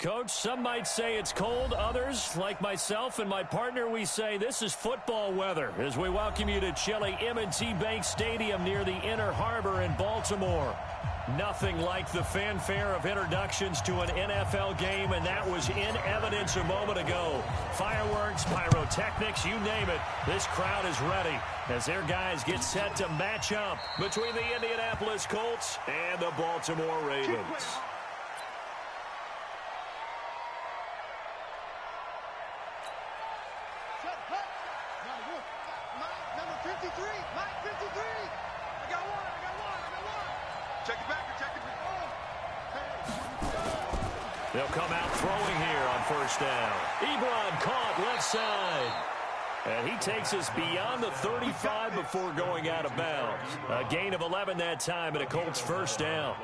Coach, some might say it's cold. Others, like myself and my partner, we say this is football weather as we welcome you to chilly M&T Bank Stadium near the Inner Harbor in Baltimore. Nothing like the fanfare of introductions to an NFL game, and that was in evidence a moment ago. Fireworks, pyrotechnics, you name it. This crowd is ready as their guys get set to match up between the Indianapolis Colts and the Baltimore Ravens. They'll come out throwing here on first down. Ebron caught left side. And he takes us beyond the 35 before going out of bounds. A gain of 11 that time and a Colts first down.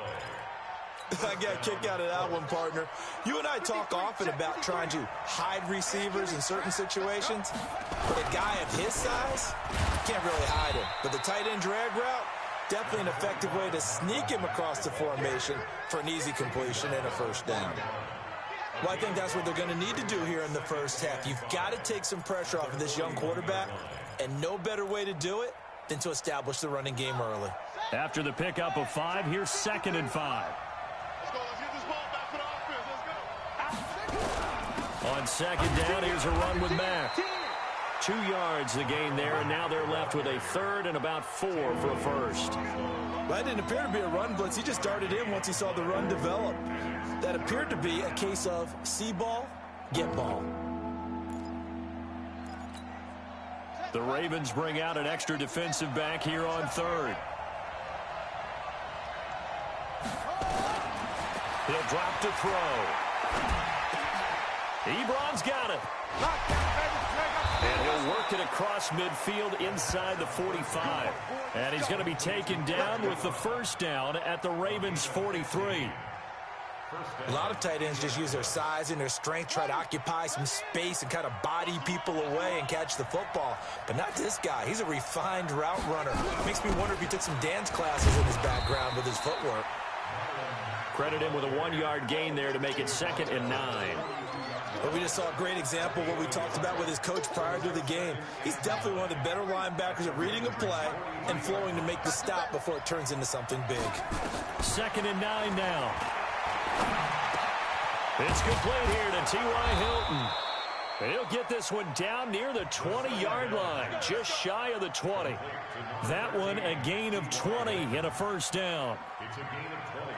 I got a kick out of that one, partner. You and I talk often about trying to hide receivers in certain situations. But a guy of his size, you can't really hide him. But the tight end drag route, definitely an effective way to sneak him across the formation for an easy completion and a first down. Well, I think that's what they're going to need to do here in the first half. You've got to take some pressure off of this young quarterback, and no better way to do it than to establish the running game early. After the pickup of 5, here's 2nd and 5. Let's go. Let's get this ball back for the offense. Let's go. On 2nd down, here's a run with Mack. 2 yards the gain there, and now they're left with a 3rd and about 4 for a first. Well, that didn't appear to be a run blitz. He just darted in once he saw the run develop. That appeared to be a case of see ball, get ball. The Ravens bring out an extra defensive back here on 3rd. He'll drop to throw. Ebron's got it. And he'll work it across midfield inside the 45. And he's going to be taken down with the first down at the Ravens' 43. A lot of tight ends just use their size and their strength, try to occupy some space and kind of body people away and catch the football. But not this guy. He's a refined route runner. Makes me wonder if he took some dance classes in his background with his footwork. Credit him with a 1-yard gain there to make it 2nd and 9. But we just saw a great example of what we talked about with his coach prior to the game. He's definitely one of the better linebackers at reading a play and flowing to make the stop before it turns into something big. 2nd and 9 now. It's complete here to T.Y. Hilton. And he'll get this one down near the 20-yard line, just shy of the 20. That one a gain of 20 and a first down. It's a gain of 20.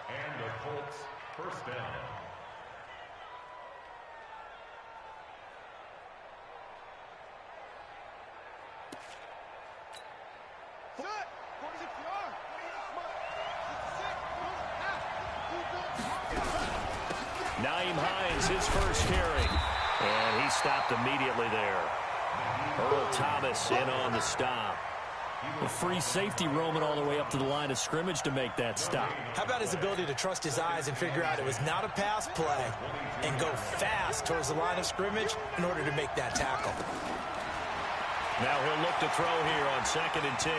And the Colts first down. Naeem Hines, his first carry. And he stopped immediately there. Earl Thomas in on the stop. A free safety roaming all the way up to the line of scrimmage to make that stop. How about his ability to trust his eyes and figure out it was not a pass play and go fast towards the line of scrimmage in order to make that tackle. Now he'll look to throw here on 2nd and 10.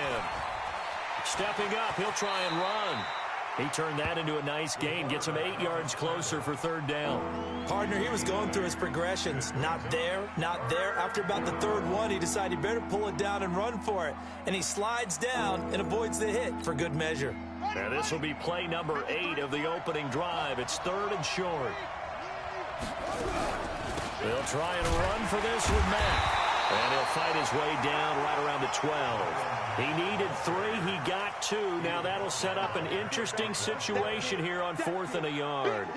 Stepping up, he'll try and run. He turned that into a nice gain, gets him 8 yards closer for 3rd down. Partner, he was going through his progressions. Not there, not there. After about the 3rd one, he decided he better pull it down and run for it. And he slides down and avoids the hit for good measure. Now this will be play number 8 of the opening drive. It's 3rd and short. They'll try and run for this with Mack. And he'll fight his way down right around the 12. He needed 3. He got 2. Now that'll set up an interesting situation here on 4th and a yard.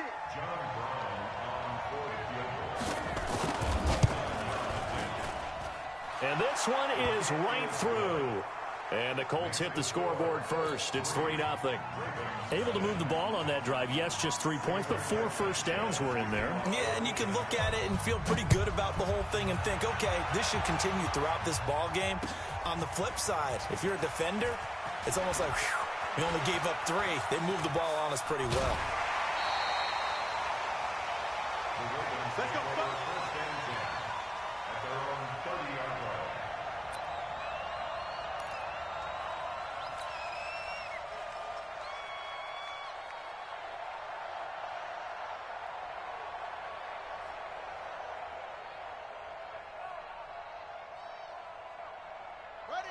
And this one is right through. And the Colts hit the scoreboard first. It's 3-0. Able to move the ball on that drive. Yes, just 3 points, but 4 first downs were in there. Yeah, and you can look at it and feel pretty good about the whole thing and think, okay, this should continue throughout this ball game. On the flip side, if you're a defender, it's almost like, whew, we only gave up 3. They moved the ball on us pretty well. Let's go.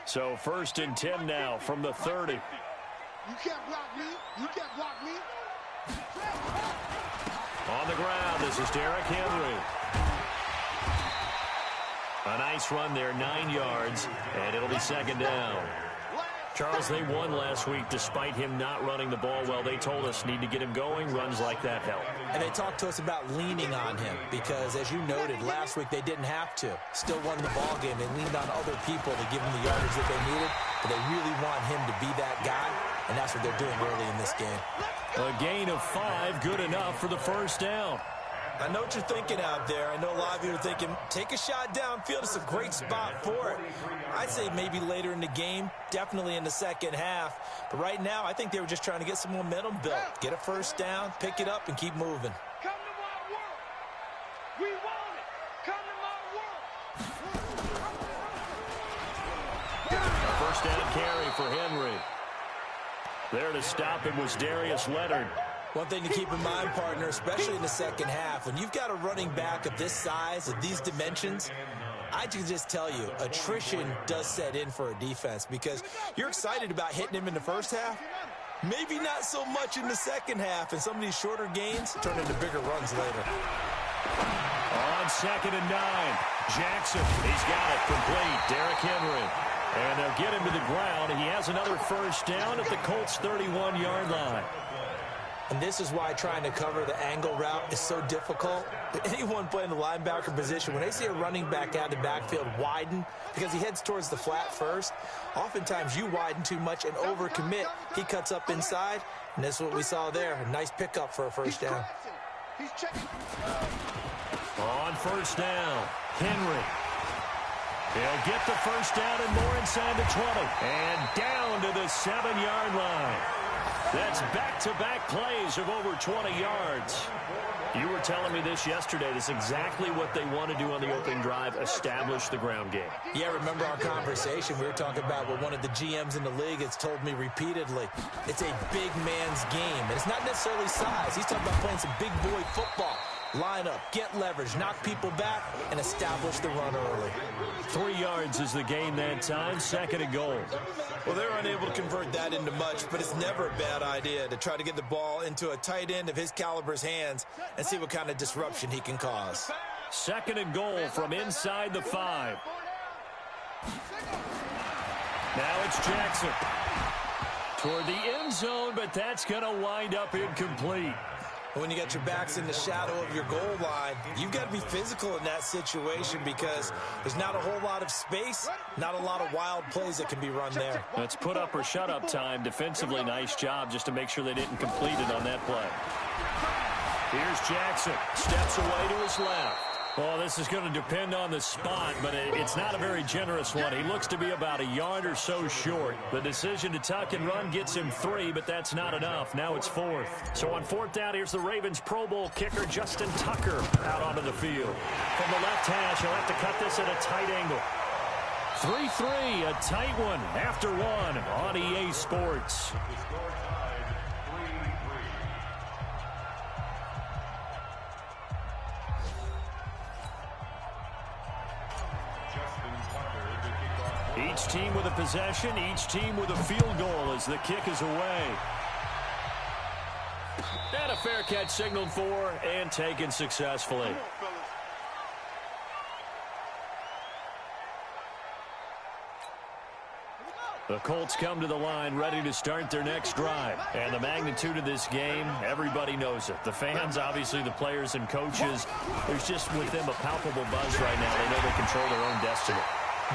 So 1st and 10 now from the 30. You can't block me. You can't block me. On the ground, this is Derrick Henry. A nice run there, 9 yards, and it'll be 2nd down. Charles, they won last week despite him not running the ball well. They told us need to get him going. Runs like that help. And they talked to us about leaning on him because, as you noted, last week they didn't have to. Still won the ball game. They leaned on other people to give them the yardage that they needed, but they really want him to be that guy, and that's what they're doing early in this game. A gain of 5, good enough for the 1st down. I know what you're thinking out there. I know a lot of you are thinking, take a shot downfield. It's a great spot for it. I'd say maybe later in the game, definitely in the second half. But right now, I think they were just trying to get some momentum built. Get a 1st down, pick it up, and keep moving. Come to my world. We want it. Come to my world. A 1st down carry for Henry. There to stop it was Darius Leonard. One thing to keep in mind, partner, especially in the second half, when you've got a running back of this size, of these dimensions, I can just tell you, attrition does set in for a defense because you're excited about hitting him in the first half. Maybe not so much in the second half, and some of these shorter gains turn into bigger runs later. On 2nd and 9, Jackson, he's got it complete. Derrick Henry. And they'll get him to the ground. He has another 1st down at the Colts' 31-yard line. And this is why trying to cover the angle route is so difficult. Anyone playing the linebacker position, when they see a running back out of the backfield widen, because he heads towards the flat first, oftentimes you widen too much and overcommit. He cuts up inside, and this is what we saw there. A nice pickup for a 1st down. He's checking. On 1st down, Henry. He'll get the 1st down and more inside the 20. And down to the 7-yard line. That's back-to-back plays of over 20 yards. You were telling me this yesterday. This is exactly what they want to do on the opening drive, establish the ground game. Yeah, remember our conversation. We were talking about what one of the GMs in the league has told me repeatedly. It's a big man's game, and it's not necessarily size. He's talking about playing some big boy football. Line up, get leverage, knock people back, and establish the run early. 3 yards is the gain that time, 2nd and goal. Well, they're unable to convert that into much, but it's never a bad idea to try to get the ball into a tight end of his caliber's hands and see what kind of disruption he can cause. 2nd and goal from inside the 5. Now it's Jackson. Toward the end zone, but that's going to wind up incomplete. When you got your backs in the shadow of your goal line, you've got to be physical in that situation because there's not a whole lot of space, not a lot of wild plays that can be run there. That's put up or shut up time. Defensively, nice job just to make sure they didn't complete it on that play. Here's Jackson. Steps away to his left. Well, this is going to depend on the spot, but it's not a very generous one. He looks to be about a yard or so short. The decision to tuck and run gets him 3, but that's not enough. Now it's 4th. So on 4th down, here's the Ravens Pro Bowl kicker Justin Tucker out onto the field. From the left hash, he'll have to cut this at a tight angle. 3-3, a tight one after 1 on EA Sports. Each team with a possession, each team with a field goal as the kick is away. And a fair catch signaled for and taken successfully. The Colts come to the line ready to start their next drive. And the magnitude of this game, everybody knows it. The fans, obviously the players and coaches, there's just with them a palpable buzz right now. They know they control their own destiny.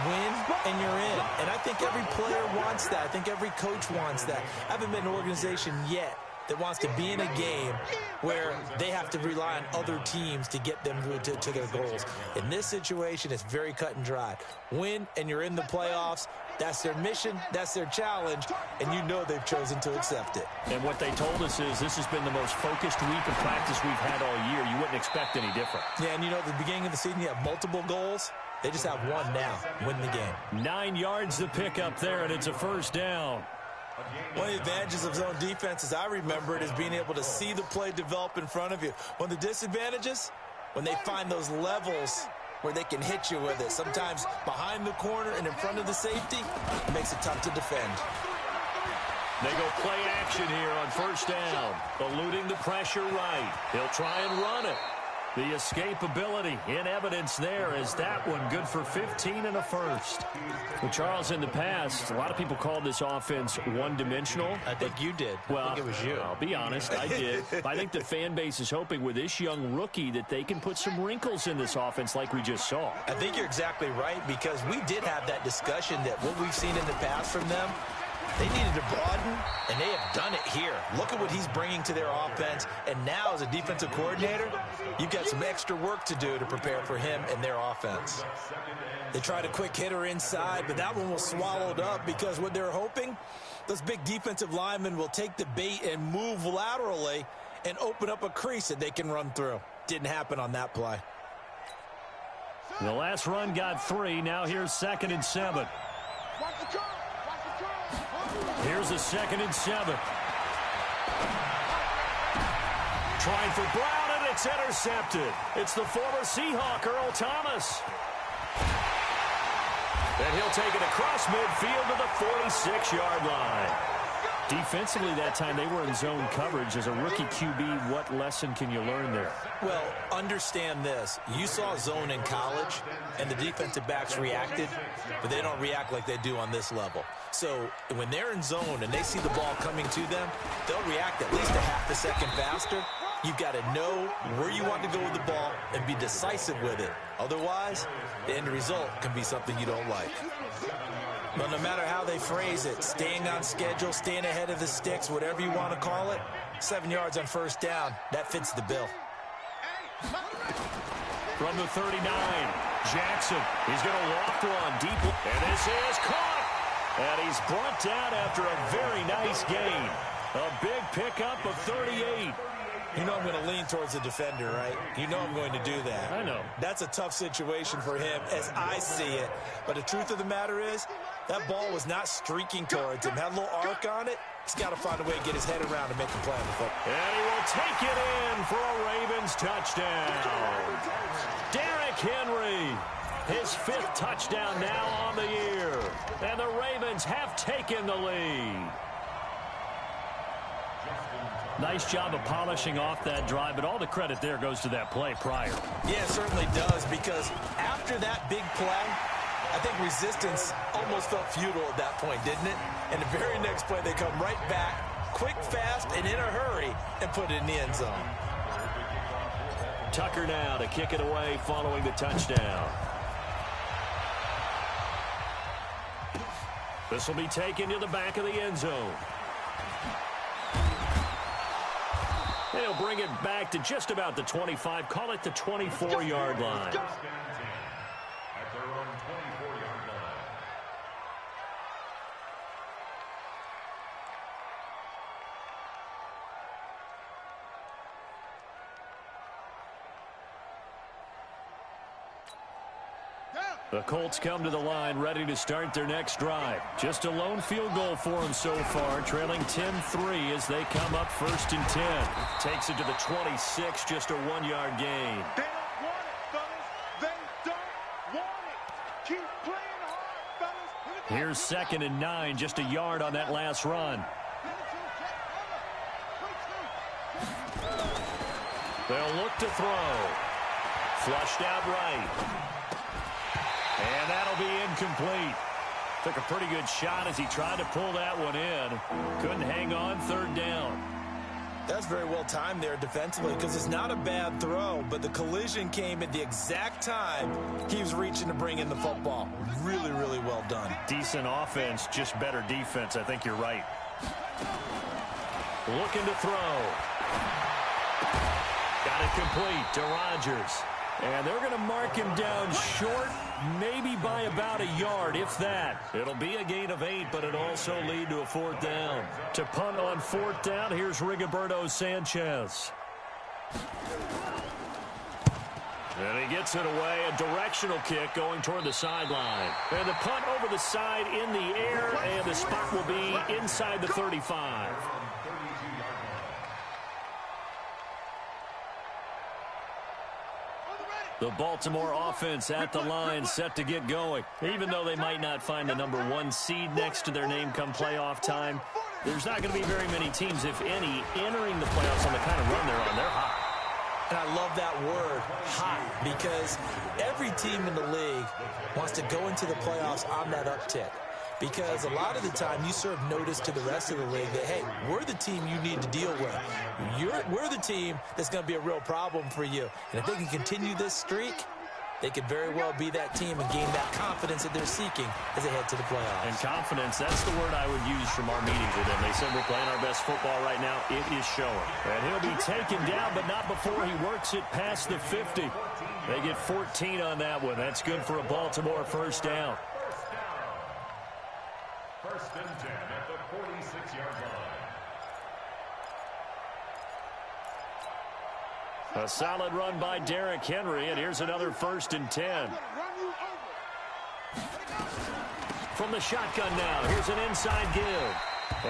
Win, and you're in. And I think every player wants that. I think every coach wants that. I haven't been in an organization yet that wants to be in a game where they have to rely on other teams to get them to their goals. In this situation, it's very cut and dry. Win, and you're in the playoffs. That's their mission. That's their challenge. And you know they've chosen to accept it. And what they told us is this has been the most focused week of practice we've had all year. You wouldn't expect any different. Yeah, and you know, at the beginning of the season, you have multiple goals. They just have one now. Win the game. 9 yards to pick up there, and it's a 1st down. One of the advantages of zone defense, as I remember it, is being able to see the play develop in front of you. One of the disadvantages, when they find those levels where they can hit you with it. Sometimes behind the corner and in front of the safety, it makes it tough to defend. They go play action here on first down. Eluding the pressure right. He'll try and run it. The escapability in evidence there as that one good for 15 and a first. Well, Charles, in the past, a lot of people called this offense one-dimensional. I think you did. Well, I think it was you. I'll be honest, I did. I think the fan base is hoping with this young rookie that they can put some wrinkles in this offense like we just saw. I think you're exactly right, because we did have that discussion that what we've seen in the past from them, they needed to broaden, and they have done it here. Look at what he's bringing to their offense, and now as a defensive coordinator, you've got some extra work to do to prepare for him and their offense. They tried a quick hitter inside, but that one was swallowed up because what they're hoping, those big defensive linemen will take the bait and move laterally and open up a crease that they can run through. Didn't happen on that play. The last run got 3. Now here's 2nd and 7. Here's a 2nd and 7. Trying for Brown, and it's intercepted. It's the former Seahawk, Earl Thomas. And he'll take it across midfield to the 46-yard line. Defensively that time, they were in zone coverage. As a rookie QB, what lesson can you learn there? Well, understand this. You saw zone in college, and the defensive backs reacted, but they don't react like they do on this level. So when they're in zone and they see the ball coming to them, they'll react at least a half a second faster. You've got to know where you want to go with the ball and be decisive with it. Otherwise, the end result can be something you don't like. But no matter how they phrase it, staying on schedule, staying ahead of the sticks, whatever you want to call it, 7 yards on first down, that fits the bill. From the 39, Jackson. He's going to loft one deep. And this is caught. And he's brought down after a very nice gain. A big pickup of 38. You know I'm going to lean towards the defender, right? You know I'm going to do that. I know. That's a tough situation for him as I see it. But the truth of the matter is, that ball was not streaking towards him. Had a little arc on it. He's got to find a way to get his head around and make a play on the football. And he will take it in for a Ravens touchdown. Derrick Henry, his 5th touchdown now on the year. And the Ravens have taken the lead. Nice job of polishing off that drive, but all the credit there goes to that play prior. Yeah, it certainly does, because after that big play, I think resistance almost felt futile at that point, didn't it? And the very next play, they come right back, quick, fast, and in a hurry, and put it in the end zone. Tucker now to kick it away following the touchdown. This will be taken to the back of the end zone. They'll bring it back to just about the 25. Call it the 24-yard line. The Colts come to the line ready to start their next drive. Just a lone field goal for them so far, trailing 10-3 as they come up 1st and 10. Takes it to the 26, just a 1-yard gain. They don't want it, fellas. They don't want it. Keep playing hard, fellas. Here's 2nd and 9, just a yard on that last run. They'll look to throw. Flushed out right. And that'll be incomplete. Took a pretty good shot as he tried to pull that one in. Couldn't hang on 3rd down. That's very well timed there defensively, because it's not a bad throw, but the collision came at the exact time he was reaching to bring in the football. Really, really well done. Decent offense, just better defense. I think you're right. Looking to throw. Got it complete to Rodgers. And they're going to mark him down short, maybe by about a yard, if that. It'll be a gain of 8, but it'll also lead to a 4th down. To punt on 4th down, here's Rigoberto Sanchez. And he gets it away, a directional kick going toward the sideline. And the punt over the side in the air, and the spot will be inside the 35. The Baltimore offense at the line, set to get going. Even though they might not find the #1 seed next to their name come playoff time, there's not going to be very many teams, if any, entering the playoffs on the kind of run they're on. They're hot. And I love that word, hot, because every team in the league wants to go into the playoffs on that uptick. Because a lot of the time you serve notice to the rest of the league that, hey, we're the team you need to deal with. We're the team that's going to be a real problem for you. And if they can continue this streak, they could very well be that team and gain that confidence that they're seeking as they head to the playoffs. And confidence, that's the word I would use from our meetings with them. They said we're playing our best football right now. It is showing. And he'll be taken down, but not before he works it past the 50. They get 14 on that one. That's good for a Baltimore first down. First and 10 at the 46-yard line. A solid run by Derrick Henry, and here's another first and 10. From the shotgun now, here's an inside give.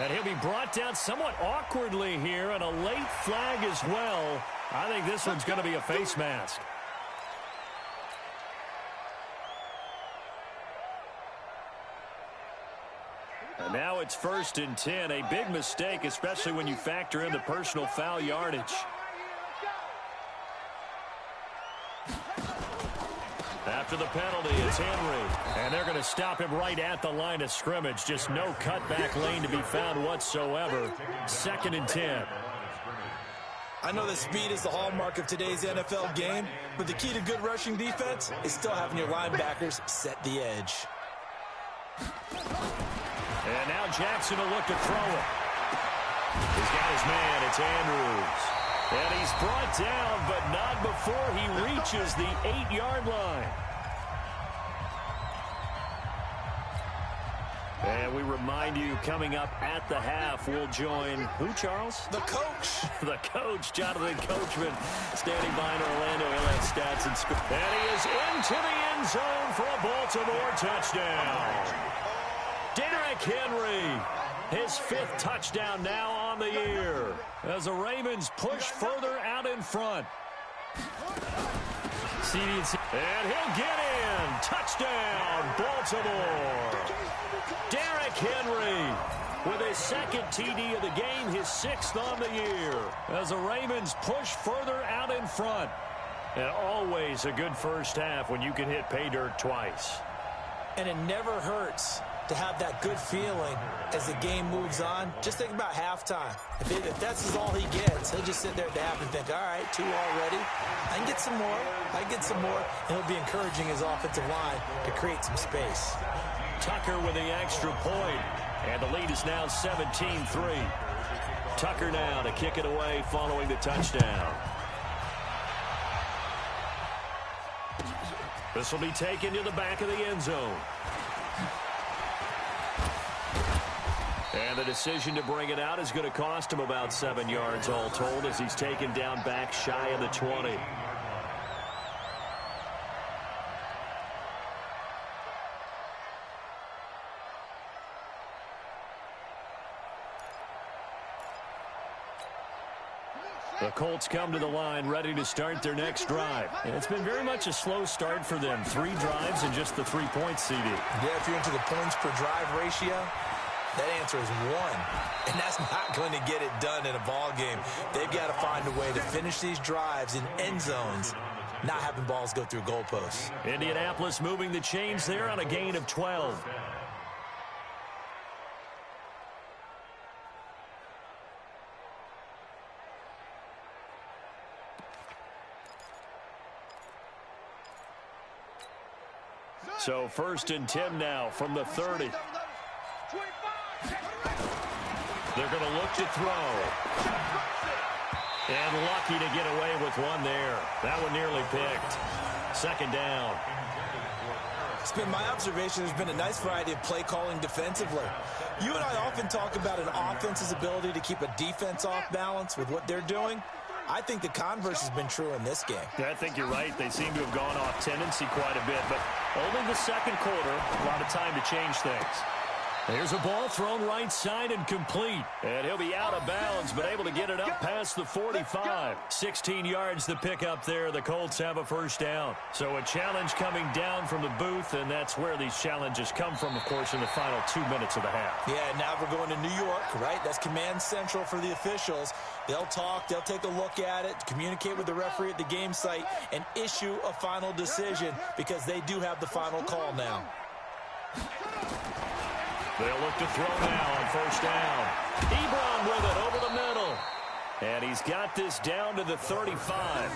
And he'll be brought down somewhat awkwardly here, and a late flag as well. I think this one's going to be a face mask. And now it's first and 10. A big mistake, especially when you factor in the personal foul yardage. After the penalty, it's Henry. And they're going to stop him right at the line of scrimmage. Just no cutback lane to be found whatsoever. Second and 10. I know that speed is the hallmark of today's NFL game, but the key to good rushing defense is still having your linebackers set the edge. And now Jackson will look to throw it. He's got his man. It's Andrews. And he's brought down, but not before he reaches the 8-yard line. And we remind you, coming up at the half, we'll join who, Charles? The coach. The coach, Jonathan Coachman, standing by in Orlando. He'll have stats and score. And he is into the end zone for a Baltimore touchdown. Derrick Henry, his 5th touchdown now on the year, as the Ravens push further out in front. And he'll get in. Touchdown, Baltimore. Derrick Henry with his 2nd TD of the game, his 6th on the year, as the Ravens push further out in front. And always a good first half when you can hit pay dirt twice. And it never hurts to have that good feeling as the game moves on. Just think about halftime. If that's all he gets, he'll just sit there at the half and think, all right, 2 already. I can get some more. I can get some more. And he'll be encouraging his offensive line to create some space. Tucker with the extra point. And the lead is now 17-3. Tucker now to kick it away following the touchdown. This will be taken to the back of the end zone. And the decision to bring it out is going to cost him about 7 yards all told, as he's taken down back shy of the 20. The Colts come to the line ready to start their next drive. And it's been very much a slow start for them. 3 drives and just the 3-point CD. Yeah, if you're into the points per drive ratio, that answer is 1. And that's not going to get it done in a ball game. They've got to find a way to finish these drives in end zones, not having balls go through goalposts. Indianapolis moving the chains there on a gain of 12. So first and 10 now from the 30. They're going to look to throw. And lucky to get away with one there. That one nearly picked. Second down. It's been my observation there's been a nice variety of play calling defensively. You and I often talk about an offense's ability to keep a defense off balance with what they're doing. I think the converse has been true in this game. Yeah, I think you're right. They seem to have gone off tendency quite a bit, but only the second quarter, a lot of time to change things. Here's a ball thrown right side and complete. And he'll be out of bounds, but able to get it up past the 45. 16 yards to pick up there. The Colts have a first down. So a challenge coming down from the booth, and that's where these challenges come from, of course, in the final 2 minutes of the half. Yeah, now we're going to New York, right? That's command central for the officials. They'll talk, they'll take a look at it, communicate with the referee at the game site, and issue a final decision because they do have the final call now. They'll look to throw now on first down. Ebron with it over the middle. And he's got this down to the 35.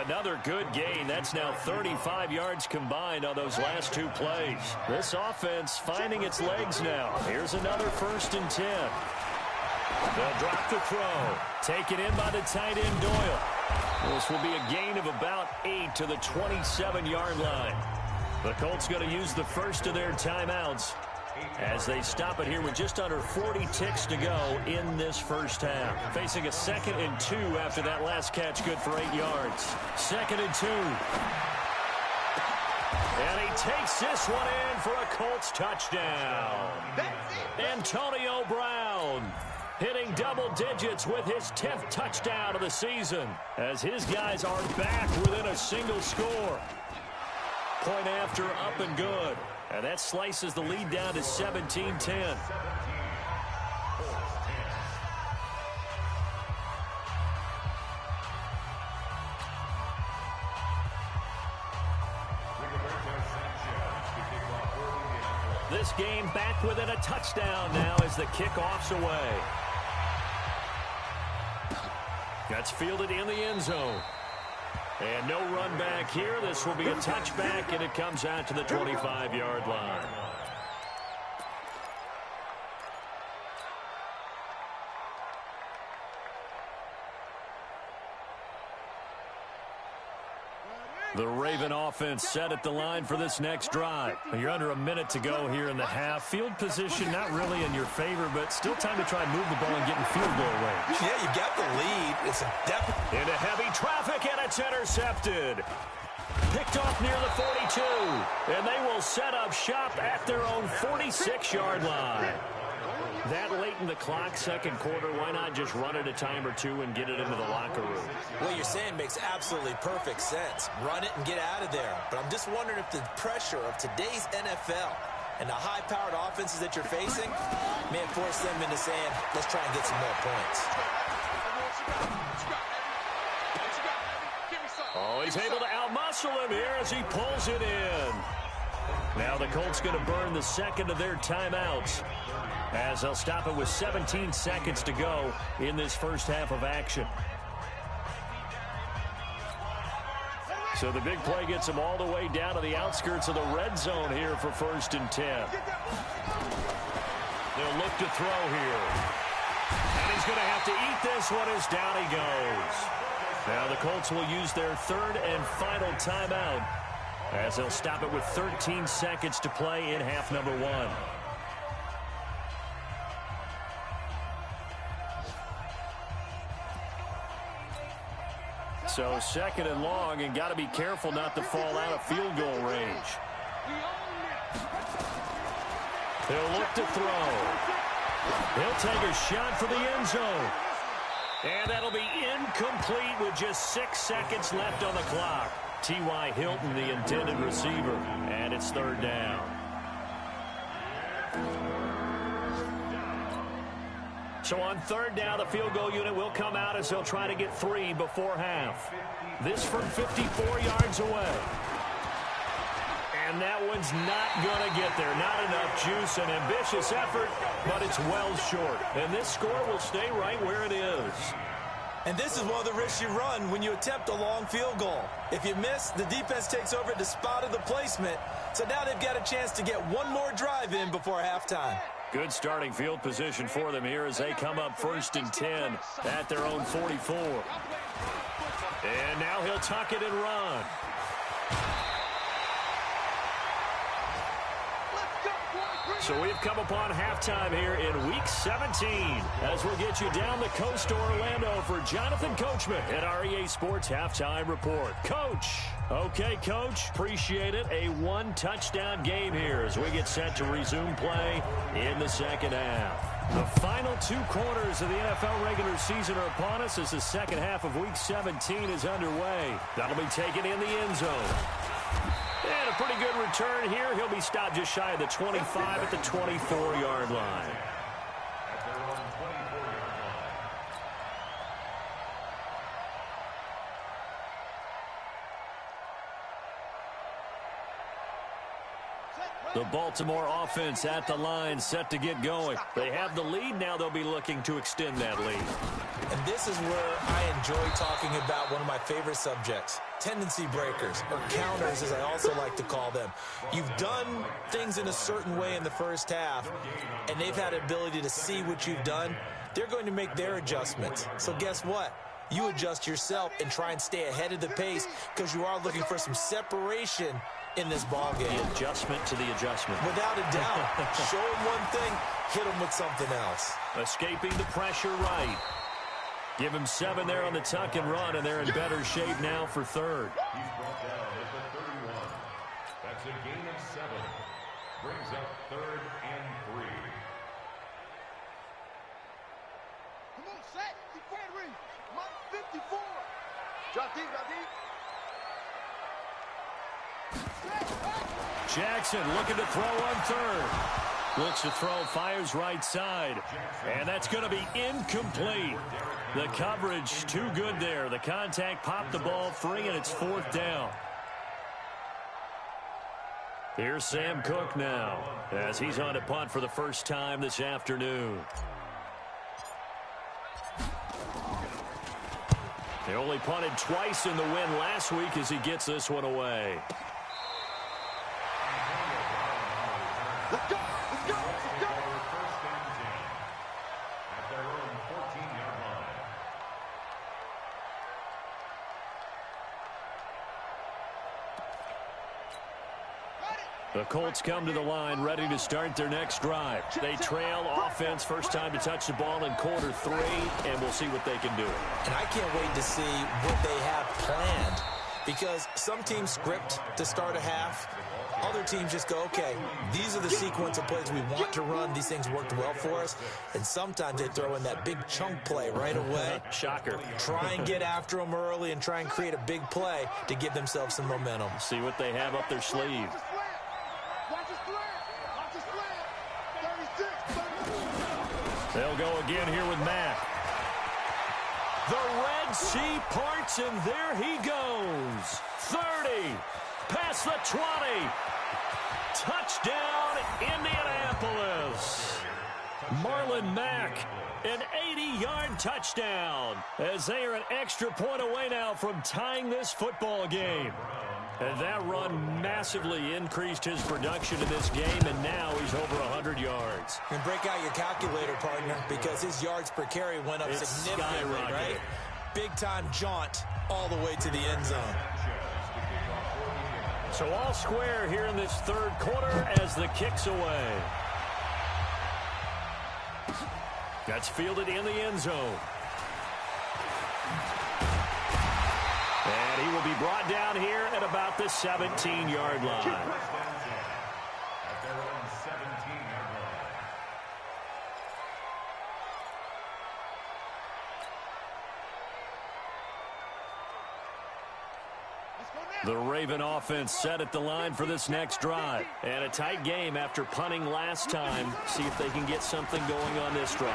Another good gain. That's now 35 yards combined on those last 2 plays. This offense finding its legs now. Here's another 1st and 10. They'll drop the throw. Taken in by the tight end, Doyle. This will be a gain of about 8 to the 27-yard line. The Colts going to use the first of their timeouts as they stop it here with just under 40 ticks to go in this first half. Facing a 2nd and 2 after that last catch, good for 8 yards. 2nd and 2. And he takes this one in for a Colts touchdown. Antonio Brown hitting double digits with his 10th touchdown of the season as his guys are back within a single score. Point after, up and good. And that slices the lead down to 17-10. This game back within a touchdown now as the kickoff's away. That's fielded in the end zone. And no run back here. This will be a touchback, and it comes out to the 25-yard line. The Raven offense set at the line for this next drive. You're under a minute to go here in the half. Field position not really in your favor, but still time to try and move the ball and get in field goal range. Yeah, you got the lead. It's a definite. Into heavy traffic, and it's intercepted. Picked off near the 42, and they will set up shop at their own 46-yard line. That late in the clock, second quarter, why not just run it a time or two and get it into the locker room? What you're saying makes absolutely perfect sense. Run it and get out of there. But I'm just wondering if the pressure of today's NFL and the high-powered offenses that you're facing may force them into saying, let's try and get some more points. Oh, he's able to outmuscle him here as he pulls it in. Now the Colts going to burn the second of their timeouts, as they'll stop it with 17 seconds to go in this first half of action. So the big play gets them all the way down to the outskirts of the red zone here for 1st and 10. They'll look to throw here. And he's going to have to eat this one as down he goes. Now the Colts will use their 3rd and final timeout, as they'll stop it with 13 seconds to play in half number 1. So 2nd and long, and got to be careful not to fall out of field goal range. He'll look to throw. He'll take a shot for the end zone. And that'll be incomplete with just 6 seconds left on the clock. T.Y. Hilton, the intended receiver, and it's 3rd down. So on 3rd down, the field goal unit will come out as they'll try to get 3 before half. This from 54 yards away. And that one's not going to get there. Not enough juice, an ambitious effort, but it's well short. And this score will stay right where it is. And this is one of the risks you run when you attempt a long field goal. If you miss, the defense takes over at the spot of the placement. So now they've got a chance to get one more drive in before halftime. Good starting field position for them here as they come up 1st and 10 at their own 44. And now he'll tuck it and run. So we've come upon halftime here in Week 17 as we'll get you down the coast to Orlando for Jonathan Coachman at our EA Sports Halftime Report. Coach. Okay, Coach. Appreciate it. A one-touchdown game here as we get set to resume play in the second half. The final 2 quarters of the NFL regular season are upon us as the second half of Week 17 is underway. That'll be taken in the end zone. And a pretty good return here. He'll be stopped just shy of the 25 at the 24-yard line. The Baltimore offense at the line, set to get going. They have the lead. Now they'll be looking to extend that lead. And this is where I enjoy talking about one of my favorite subjects, tendency breakers, or counters as I also like to call them. You've done things in a certain way in the first half, and they've had the ability to see what you've done. They're going to make their adjustments. So guess what? You adjust yourself and try and stay ahead of the pace because you are looking for some separation in this ball game. The adjustment to the adjustment. Without a doubt. Show them one thing, hit them with something else. Escaping the pressure right. Give him 7 there on the tuck and run, and they're in better shape now for third. He's brought down at the 31. That's a gain of 7. Brings up 3rd and 3. Come on, set. Defend ring. Mark 54. Drop deep, drop deep. Jackson looking to throw on third. Looks to throw, fires right side. And that's going to be incomplete. The coverage too good there. The contact popped the ball free, and it's 4th down. Here's Sam Cook now as he's on a punt for the first time this afternoon. They only punted twice in the win last week as he gets this one away. Let's go, let's go, let's go. First and 10 at their own 14-yard line. The Colts come to the line ready to start their next drive. They trail offense, first time to touch the ball in quarter 3, and we'll see what they can do. And I can't wait to see what they have planned because some teams script to start a half. Other teams just go, okay, these are the sequence of plays we want to run. These things worked well for us. And sometimes they throw in that big chunk play right away. Shocker. Try and get after them early and try and create a big play to give themselves some momentum. See what they have up their sleeve. Watch the slant. Watch the slant. 36. They'll go again here with Mack. The Red Sea parts, and there he goes. 30. Past the 20. Touchdown, Indianapolis. Marlon Mack, an 80-yard touchdown as they are an extra point away now from tying this football game. And that run massively increased his production in this game, and now he's over 100 yards. And break out your calculator, partner, because his yards per carry went up significantly, right? Big-time jaunt all the way to the end zone. So all square here in this third quarter as the kick's away. That's fielded in the end zone. And he will be brought down here at about the 17-yard line. At their own 17-yard line. The Raven offense set at the line for this next drive. And a tight game after punting last time. See if they can get something going on this drive.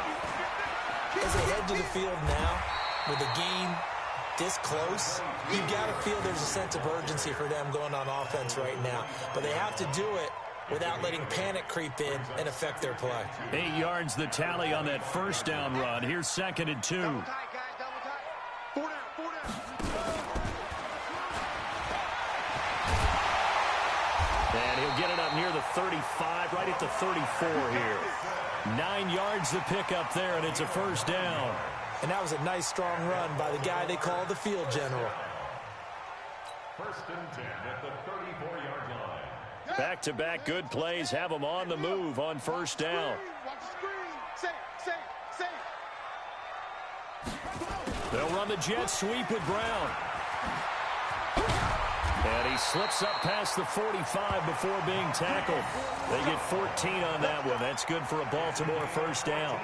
As they head to the field now, with the game this close, you've got to feel there's a sense of urgency for them going on offense right now. But they have to do it without letting panic creep in and affect their play. 8 yards the tally on that first down run. Here's 2nd and 2. Double tight, guys, double tight. 4 down, 4 down. And he'll get it up near the 35, right at the 34 here. 9 yards the pick up there, and it's a first down. And that was a nice, strong run by the guy they call the field general. First and 10 at the 34-yard line. Back-to-back good plays have them on the move on first down. They'll run the jet sweep with Brown. And he slips up past the 45 before being tackled. They get 14 on that one. That's good for a Baltimore first down.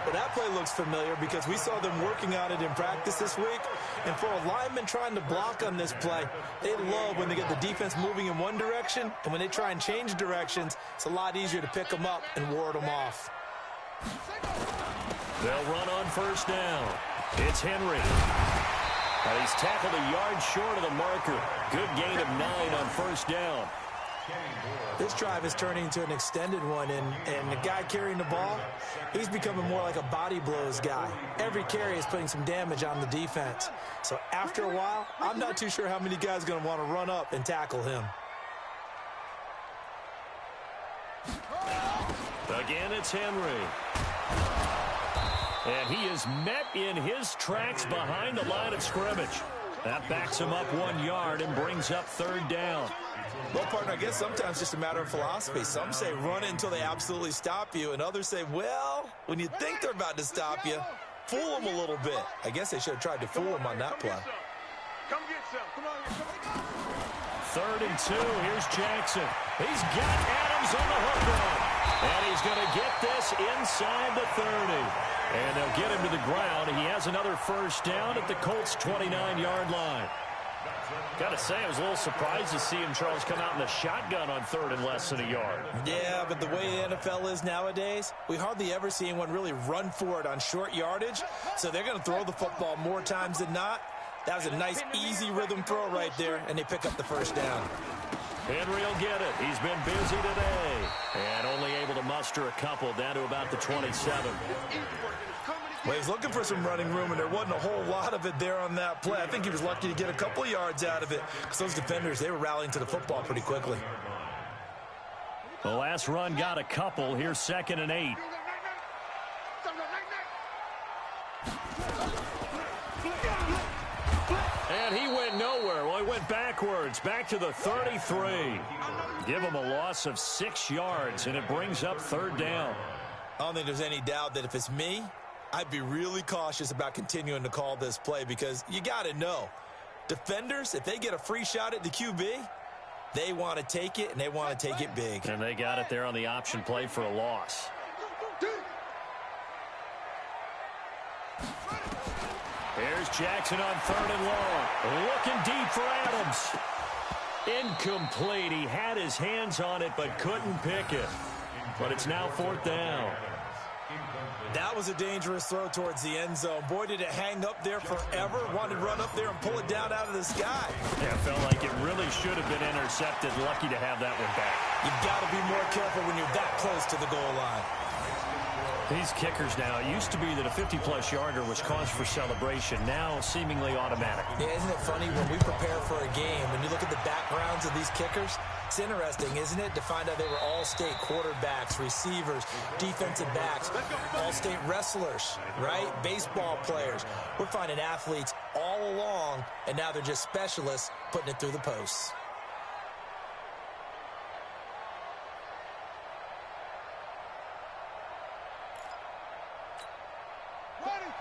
Well, that play looks familiar because we saw them working on it in practice this week. And for a lineman trying to block on this play, they love when they get the defense moving in one direction. And when they try and change directions, it's a lot easier to pick them up and ward them off. They'll run on first down. It's Henry. He's tackled a yard short of the marker. Good gain of 9 on first down. This drive is turning into an extended one, and the guy carrying the ball, he's becoming more like a body blows guy. Every carry is putting some damage on the defense. So after a while, I'm not too sure how many guys are going to want to run up and tackle him. Again, it's Henry. And he is met in his tracks behind the line of scrimmage. That backs him up 1 yard and brings up third down. Well, partner, I guess sometimes it's just a matter of philosophy. Some say run it until they absolutely stop you, and others say, well, when you think they're about to stop you, fool them a little bit. I guess they should have tried to fool him on that play. Come get some. Come on. 3rd and 2. Here's Jackson. He's got Adams on the hook run. And he's going to get this inside the 30. And they'll get him to the ground. He has another first down at the Colts' 29-yard line. Got to say, I was a little surprised to see him, Charles, come out in the shotgun on 3rd and less than a yard. Yeah, but the way the NFL is nowadays, we hardly ever see anyone really run for it on short yardage. So they're going to throw the football more times than not. That was a nice, easy rhythm throw right there, and they pick up the first down. Henry will get it. He's been busy today. And only able to muster a couple down to about the 27. Well, he's looking for some running room, and there wasn't a whole lot of it there on that play. I think he was lucky to get a couple of yards out of it because those defenders, they were rallying to the football pretty quickly. The last run got a couple. Here's 2nd and 8. And he went nowhere. Well, he went backwards, back to the 33. Give him a loss of 6 yards, and it brings up 3rd down. I don't think there's any doubt that if it's me, I'd be really cautious about continuing to call this play because you got to know, defenders, if they get a free shot at the QB, they want to take it, and they want to take it big. And they got it there on the option play for a loss. Here's Jackson on 3rd and long. Looking deep for Adams. Incomplete. He had his hands on it but couldn't pick it. But it's now 4th down. That was a dangerous throw towards the end zone. Boy, did it hang up there forever. Wanted to run up there and pull it down out of the sky. Yeah, it felt like it really should have been intercepted. Lucky to have that one back. You've got to be more careful when you're that close to the goal line. These kickers now, it used to be that a 50-plus yarder was cause for celebration. Now, seemingly automatic. Yeah, isn't it funny when we prepare for a game, when you look at the backgrounds of these kickers, it's interesting, isn't it, to find out they were all-state quarterbacks, receivers, defensive backs, all-state wrestlers, right? Baseball players. We're finding athletes all along, and now they're just specialists putting it through the posts.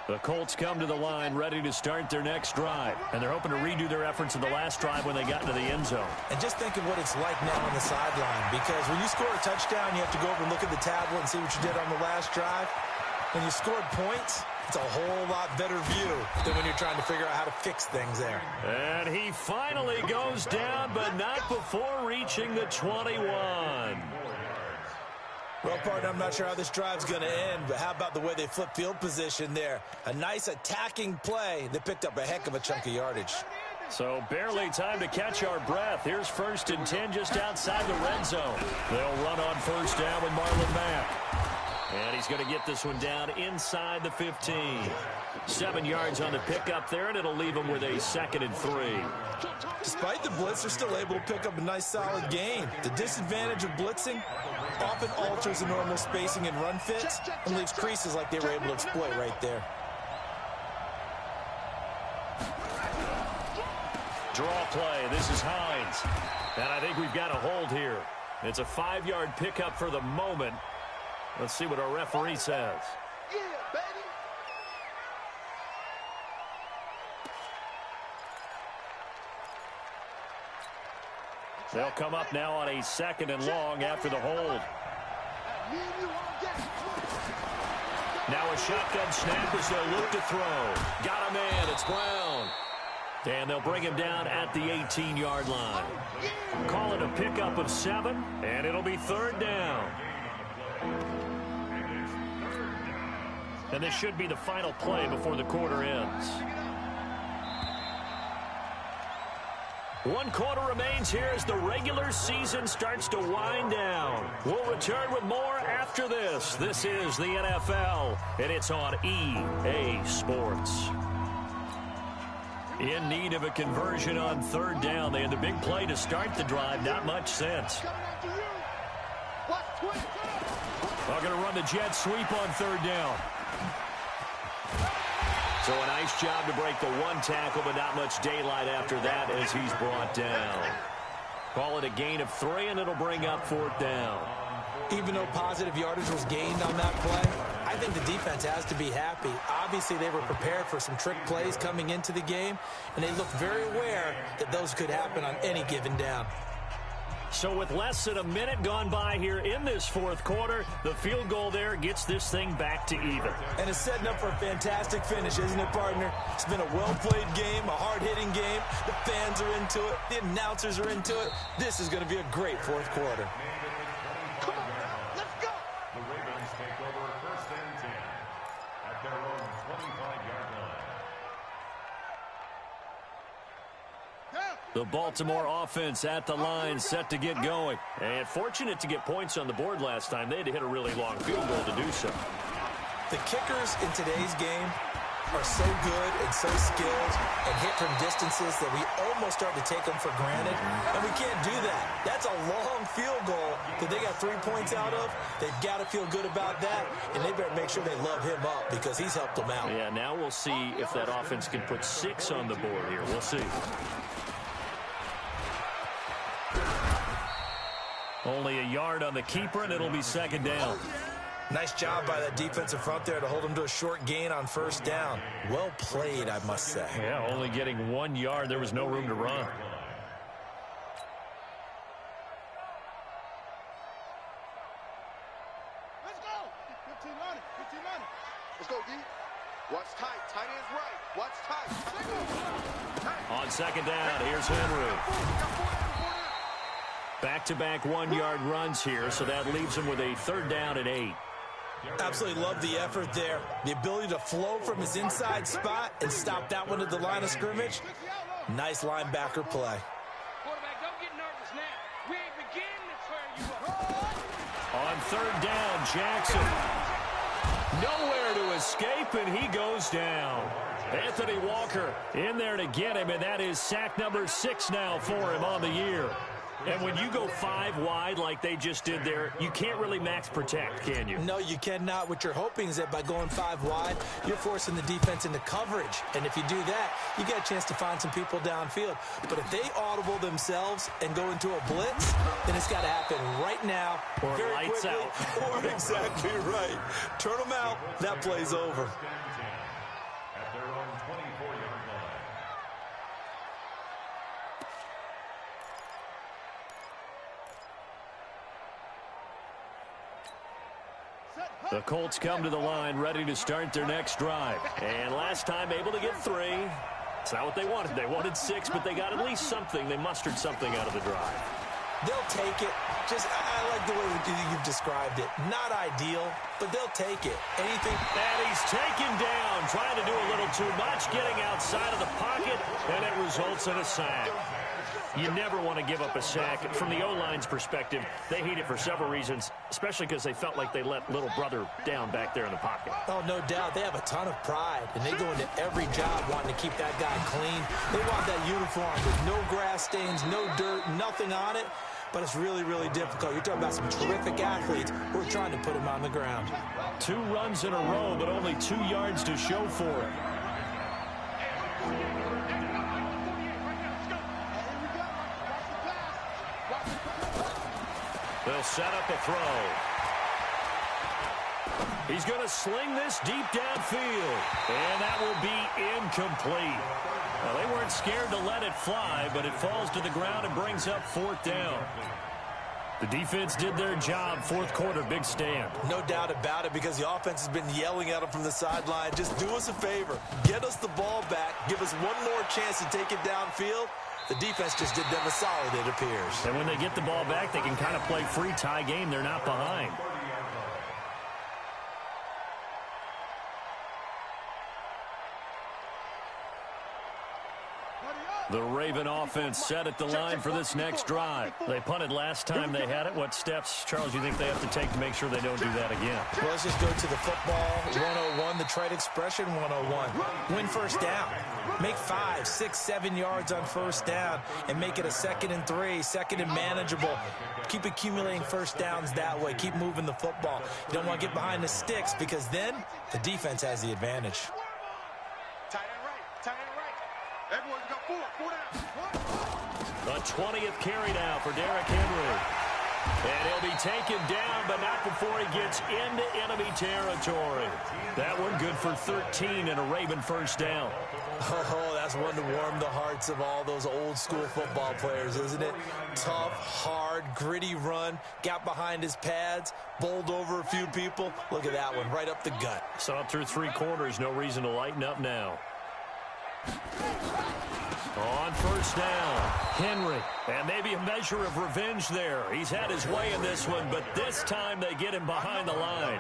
The Colts come to the line ready to start their next drive. And they're hoping to redo their efforts in the last drive when they got into the end zone. And just think of what it's like now on the sideline. Because when you score a touchdown, you have to go over and look at the tablet and see what you did on the last drive. When you scored points, it's a whole lot better view than when you're trying to figure out how to fix things there. And he finally goes down, but not before reaching the 21. Well, partner, I'm not sure how this drive's going to end, but how about the way they flip field position there? A nice attacking play that picked up a heck of a chunk of yardage. So barely time to catch our breath. Here's 1st and 10 just outside the red zone. They'll run on first down with Marlon Mack. And he's going to get this one down inside the 15. 7 yards on the pickup there, and it'll leave him with a 2nd and 3. Despite the blitz, they're still able to pick up a nice solid gain. The disadvantage of blitzing often alters the normal spacing and run fits and leaves creases like they were able to exploit right there. Draw play. This is Hines. And I think we've got a hold here. It's a 5-yard pickup for the moment. Let's see what our referee says. Yeah, baby. They'll come up now on a 2nd and long after the hold. Now a shotgun snap as they'll look to throw. Got a man. It's Brown. And they'll bring him down at the 18-yard line. Call it a pickup of 7, and it'll be 3rd down. And this should be the final play before the quarter ends. 1 quarter remains here as the regular season starts to wind down. We'll return with more after this. This is the NFL, and it's on EA Sports. In need of a conversion on 3rd down. They had the big play to start the drive. Not much sense. They're going to run the jet sweep on 3rd down. So a nice job to break the 1 tackle, but not much daylight after that as he's brought down. Call it a gain of 3, and it'll bring up 4th down. Even though positive yardage was gained on that play, I think the defense has to be happy. Obviously, they were prepared for some trick plays coming into the game, and they looked very aware that those could happen on any given down. So with less than a minute gone by here in this 4th quarter, the field goal there gets this thing back to even. And it's setting up for a fantastic finish, isn't it, partner? It's been a well-played game, a hard-hitting game. The fans are into it. The announcers are into it. This is going to be a great 4th quarter. Come on, let's go. The Ravens take over 1st and 10 at their own 25-yard line. The Baltimore offense at the line, set to get going. And fortunate to get points on the board last time. They had to hit a really long field goal to do so. The kickers in today's game are so good and so skilled and hit from distances that we almost start to take them for granted. And we can't do that. That's a long field goal that they got 3 points out of. They've got to feel good about that, and they better make sure they love him up because he's helped them out. Yeah, now we'll see if that offense can put 6 on the board here. We'll see. Only a yard on the keeper, and it'll be 2nd down. Nice job by that defensive front there to hold him to a short gain on 1st down. Well played, I must say. Yeah, only getting 1 yard. There was no room to run. Let's go. 15 on it. 15 on it. Let's go, D. Watch tight. Tight ends right. Watch tight. On 2nd down, here's Henry. Back-to-back 1-yard runs here, so that leaves him with a 3rd down and 8. Absolutely love the effort there. The ability to flow from his inside spot and stop that one at the line of scrimmage. Nice linebacker play. Quarterback, don't get nervous now. We ain't beginning to tear you up. On 3rd down, Jackson. Nowhere to escape, and he goes down. Anthony Walker in there to get him, and that is sack number 6 now for him on the year. And when you go 5 wide like they just did there, you can't really max protect, can you? No, you cannot. What you're hoping is that by going 5 wide, you're forcing the defense into coverage. And if you do that, you get a chance to find some people downfield. But if they audible themselves and go into a blitz, then it's got to happen right now. Or very lights quickly, out. Or exactly right. Turn them out. That play's over. At their own 24-yard line. The Colts come to the line ready to start their next drive. And last time able to get 3. It's not what they wanted. They wanted 6, but they got at least something. They mustered something out of the drive. They'll take it. I like the way you've described it. Not ideal, but they'll take it. Anything. And he's taken down, trying to do a little too much, getting outside of the pocket, and it results in a sack. You never want to give up a sack. From the O-line's perspective, they hate it for several reasons, especially because they felt like they let little brother down back there in the pocket. Oh, no doubt. They have a ton of pride, and they go into every job wanting to keep that guy clean. They want that uniform with no grass stains, no dirt, nothing on it. But it's really, really difficult. You're talking about some terrific athletes who are trying to put him on the ground. 2 runs in a row, but only 2 yards to show for it. They'll set up a throw. He's going to sling this deep downfield. And that will be incomplete. Well, they weren't scared to let it fly, but it falls to the ground and brings up 4th down. The defense did their job. 4th quarter, big stand. No doubt about it, because the offense has been yelling at them from the sideline. Just do us a favor. Get us the ball back. Give us one more chance to take it downfield. The defense just did them a solid, it appears. And when they get the ball back, they can kind of play free tie game. They're not behind. The Raven offense set at the line for this next drive. They punted last time they had it. What steps, Charles, you think they have to take to make sure they don't do that again? Well, let's just go to the football 101, the trade expression 101. Win first down. Make 5, 6, 7 yards on first down and make it a 2nd and 3, 2nd and manageable. Keep accumulating first downs that way. Keep moving the football. You don't want to get behind the sticks, because then the defense has the advantage. Tight end right. Tight end right. Everyone's got 4 down. The 20th carry now for Derrick Henry. And he'll be taken down, but not before he gets into enemy territory. That one good for 13 and a Raven first down. Oh, that's one to warm the hearts of all those old school football players, isn't it? Tough, hard, gritty run, got behind his pads, bowled over a few people. Look at that one, right up the gut. So up through 3 quarters, no reason to lighten up now. On first down, Henry. And maybe a measure of revenge there. He's had his way in this one, but this time they get him behind the line.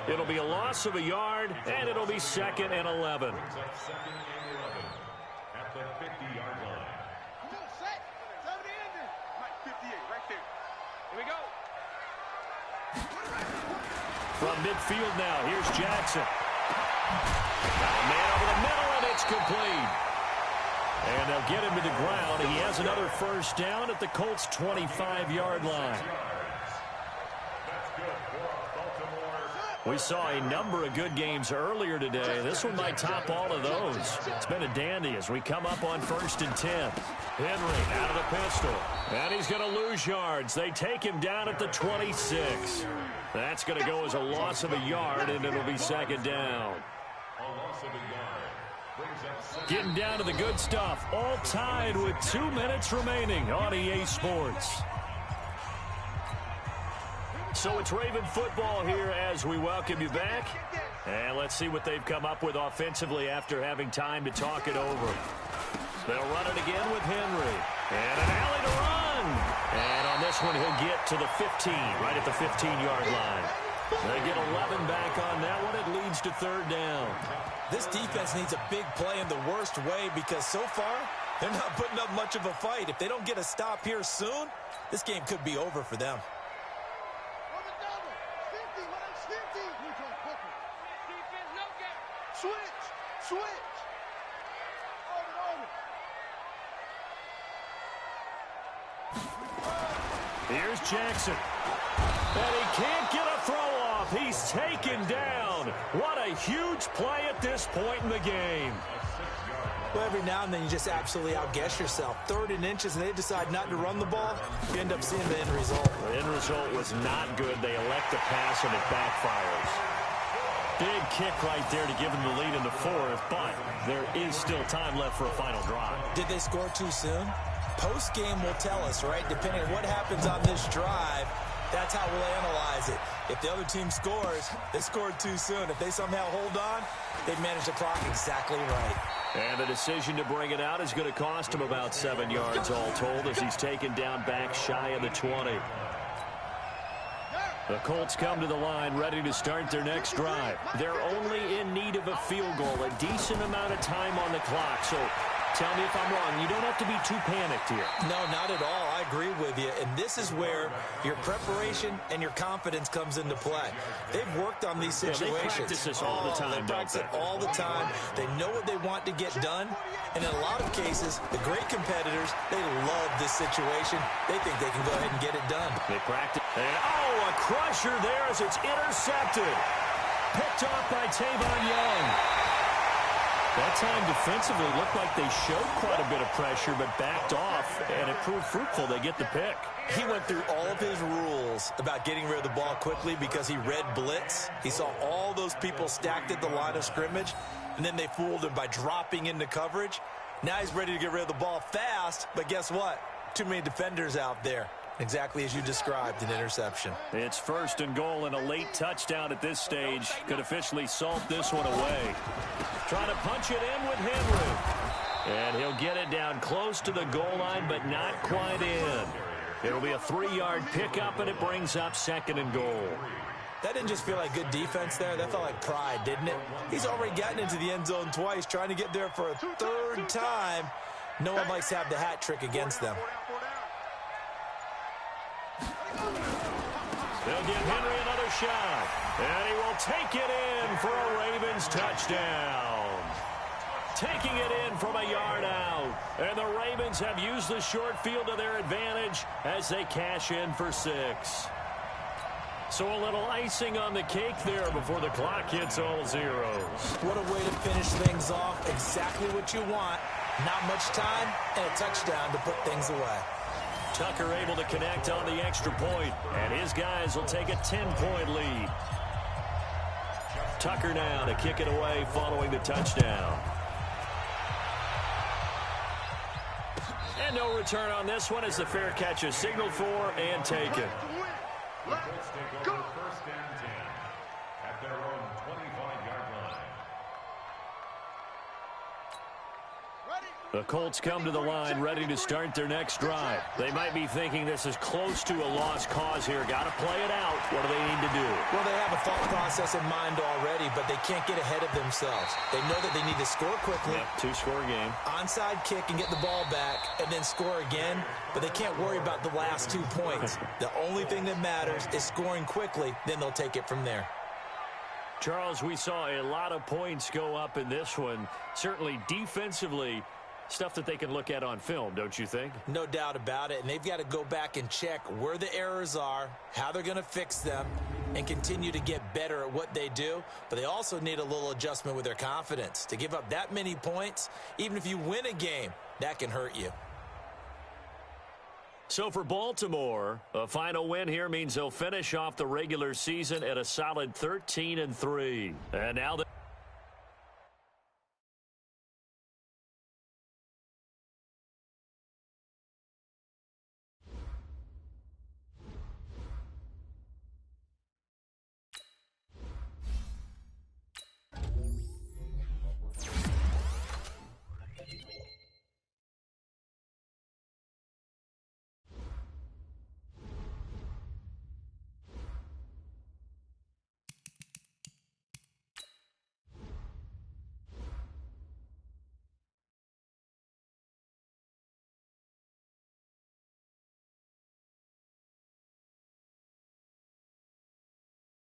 It'll be a loss of a yard, and it'll be 2nd and 11. At the 50-yard line. Here we go. From midfield now, here's Jackson. A man over the middle, and it's complete. And they'll get him to the ground. He has another first down at the Colts' 25-yard line. We saw a number of good games earlier today. This one might top all of those. It's been a dandy as we come up on 1st and 10. Henry out of the pistol. And he's going to lose yards. They take him down at the 26. That's going to go as a loss of a yard, and it'll be 2nd down. A loss of a yard. Getting down to the good stuff. All tied with 2 minutes remaining on EA Sports. So it's Raven football here as we welcome you back. And let's see what they've come up with offensively after having time to talk it over. They'll run it again with Henry. And an alley to run. And on this one, he'll get to the 15, right at the 15-yard line. They get 11 back on that one. It leads to 3rd down. This defense needs a big play in the worst way, because so far, they're not putting up much of a fight. If they don't get a stop here soon, this game could be over for them. Switch. Here's Jackson. And he can't get a throw off. He's taken down. What a huge play at this point in the game. Well, every now and then you just absolutely outguess yourself. 3rd and inches, and they decide not to run the ball. You end up seeing the end result. The end result was not good. They elect to pass, and it backfires. Big kick right there to give them the lead in the 4th, but there is still time left for a final drive. Did they score too soon? Post-game will tell us, right? Depending on what happens on this drive, that's how we'll analyze it. If the other team scores, they scored too soon. If they somehow hold on, they manage the clock exactly right. And the decision to bring it out is going to cost him about 7 yards all told, as he's taken down back shy of the 20. The Colts come to the line ready to start their next drive. They're only in need of a field goal, a decent amount of time on the clock. So tell me if I'm wrong. You don't have to be too panicked here. No, not at all. I agree with you. And this is where your preparation and your confidence comes into play. They've worked on these situations. They practice this all the time, They practice it all the time. They know what they want to get done. And in a lot of cases, the great competitors, they love this situation. They think they can go ahead and get it done. They practice. And, a crusher there as it's intercepted. Picked off by Tavon Young. That time defensively looked like they showed quite a bit of pressure but backed off, and it proved fruitful. They get the pick. He went through all of his rules about getting rid of the ball quickly because he read blitz. He saw all those people stacked at the line of scrimmage, and then they fooled him by dropping into coverage. Now he's ready to get rid of the ball fast, but guess what? Too many defenders out there. Exactly as you described, an interception. It's 1st and goal, and a late touchdown at this stage could officially salt this one away. Trying to punch it in with Henry. And he'll get it down close to the goal line, but not quite in. It'll be a 3-yard pickup, and it brings up 2nd and goal. That didn't just feel like good defense there. That felt like pride, didn't it? He's already gotten into the end zone twice, trying to get there for a 3rd time. No one likes to have the hat trick against them. They'll give Henry another shot, and he will take it in for a Ravens touchdown. Taking it in from a yard out, and the Ravens have used the short field to their advantage as they cash in for 6. So a little icing on the cake there before the clock hits all zeros. What a way to finish things off. Exactly what you want. Not much time and a touchdown to put things away. Tucker able to connect on the extra point, and his guys will take a 10-point lead. Tucker now to kick it away following the touchdown. And no return on this one as the fair catch is signaled for and taken. Colts take over 1st and 10 at their own 25-yard line. The Colts come to the line ready to start their next drive. They might be thinking this is close to a lost cause here. Got to play it out. What do they need to do? Well, they have a thought process in mind already, but they can't get ahead of themselves. They know that they need to score quickly. Yep, 2-score game. Onside kick and get the ball back and then score again, but they can't worry about the last 2 points. The only thing that matters is scoring quickly, then they'll take it from there. Charles, we saw a lot of points go up in this one. Certainly defensively, stuff that they can look at on film, don't you think? No doubt about it, and they've got to go back and check where the errors are, how they're going to fix them, and continue to get better at what they do. But they also need a little adjustment with their confidence. To give up that many points, even if you win a game, that can hurt you. So for Baltimore, a final win here means they'll finish off the regular season at a solid 13-3. And now